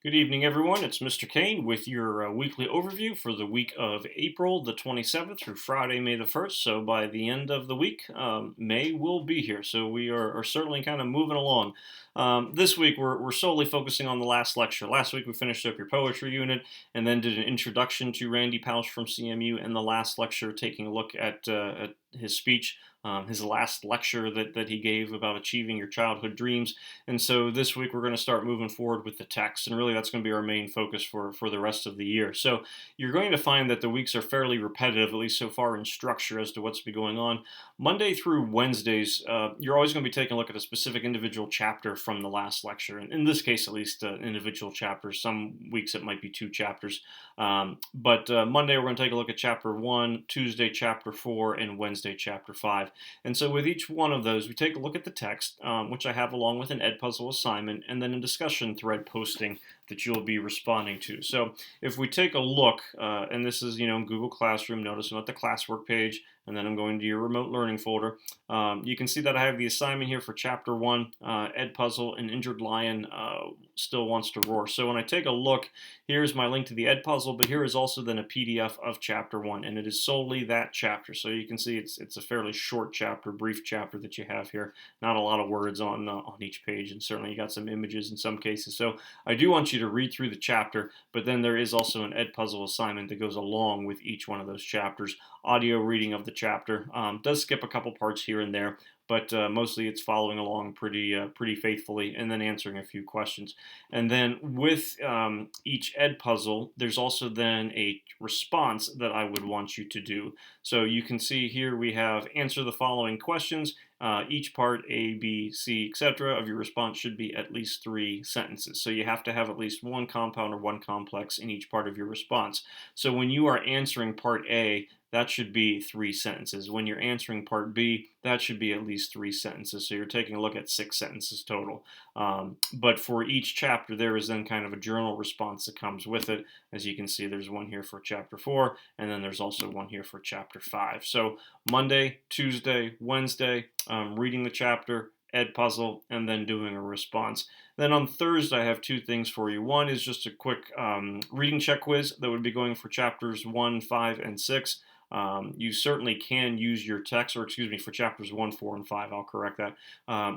Good evening, everyone. It's Mr. Kane with your weekly overview for the week of April the 27th through Friday, May the 1st. So, by the end of the week, May will be here. So, we are certainly kind of moving along. This week, we're solely focusing on the last lecture. Last week, we finished up your poetry unit and then did an introduction to Randy Pausch from CMU, and the last lecture, taking a look at his speech. His last lecture that he gave about achieving your childhood dreams. And so this week we're going to start moving forward with the text, and really that's going to be our main focus for the rest of the year. So you're going to find that the weeks are fairly repetitive, at least so far in structure as to what's been going on. Monday through Wednesdays, you're always going to be taking a look at a specific individual chapter from the last lecture, and in this case at least individual chapters. Some weeks it might be two chapters. But Monday we're going to take a look at chapter 1, Tuesday chapter 4, and Wednesday chapter 5. And so with each one of those, we take a look at the text, which I have along with an Edpuzzle assignment, and then a discussion thread posting that you'll be responding to. So if we take a look, and this is, in Google Classroom, notice I'm at the classwork page, and then I'm going to your remote learning folder. You can see that I have the assignment here for chapter 1, Edpuzzle, an injured lion still wants to roar. So when I take a look, here's my link to the Edpuzzle, but here is also then a PDF of chapter 1, and it is solely that chapter. So you can see it's a fairly short chapter, brief chapter that you have here. Not a lot of words on each page, and certainly you got some images in some cases. So I do want you to read through the chapter, but then there is also an Edpuzzle assignment that goes along with each one of those chapters. Audio reading of the chapter does skip a couple parts here and there, but mostly it's following along pretty faithfully, and then answering a few questions. And then with each Edpuzzle, there's also then a response that I would want you to do. So you can see here we have answer the following questions. Each part A, B, C, etc. of your response should be at least 3 sentences. So you have to have at least one compound or one complex in each part of your response. So when you are answering part A, that should be 3 sentences. When you're answering part B, that should be at least 3 sentences. So you're taking a look at 6 sentences total. But for each chapter, there is then kind of a journal response that comes with it. As you can see, there's one here for chapter 4, and then there's also one here for chapter 5. So Monday, Tuesday, Wednesday, reading the chapter, Edpuzzle, and then doing a response. Then on Thursday, I have 2 things for you. One is just a quick reading check quiz that would be going for chapters 1, 5, and 6. You certainly can use your text, or excuse me, for chapters 1, 4, and 5, I'll correct that.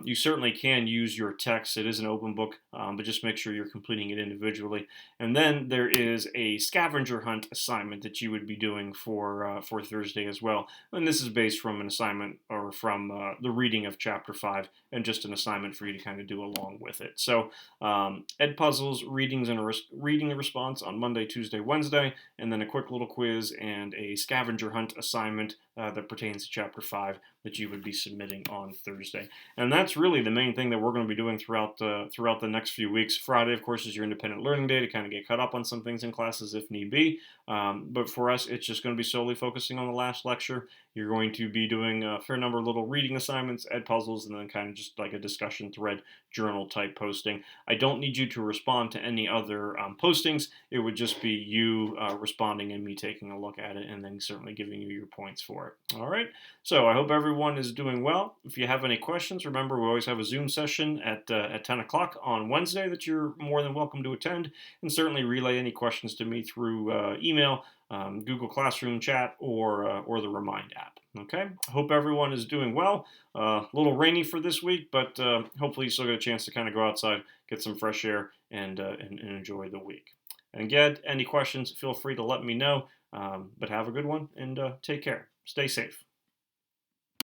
You certainly can use your text. It is an open book, but just make sure you're completing it individually. And then there is a scavenger hunt assignment that you would be doing for Thursday as well. And this is based from an assignment or from the reading of chapter 5, and just an assignment for you to kind of do along with it. So Edpuzzles, reading a response on Monday, Tuesday, Wednesday, and then a quick little quiz and a scavenger hunt assignment that pertains to chapter 5 that you would be submitting on Thursday. And that's really the main thing that we're going to be doing throughout the next few weeks. Friday, of course, is your independent learning day to kind of get caught up on some things in classes if need be. But for us, it's just going to be solely focusing on the last lecture. You're going to be doing a fair number of little reading assignments, Edpuzzles, and then kind of just like a discussion thread journal type posting. I don't need you to respond to any other postings. It would just be you responding and me taking a look at it, and then certainly giving you your points for it. All right. So I hope everyone is doing well. If you have any questions, remember we always have a Zoom session at 10 o'clock on Wednesday that you're more than welcome to attend, and certainly relay any questions to me through email, Google Classroom chat, or the Remind app. Okay. Hope everyone is doing well. A little rainy for this week, but hopefully you still get a chance to kind of go outside, get some fresh air, and enjoy the week. And again, any questions, feel free to let me know. But have a good one, and take care. Stay safe.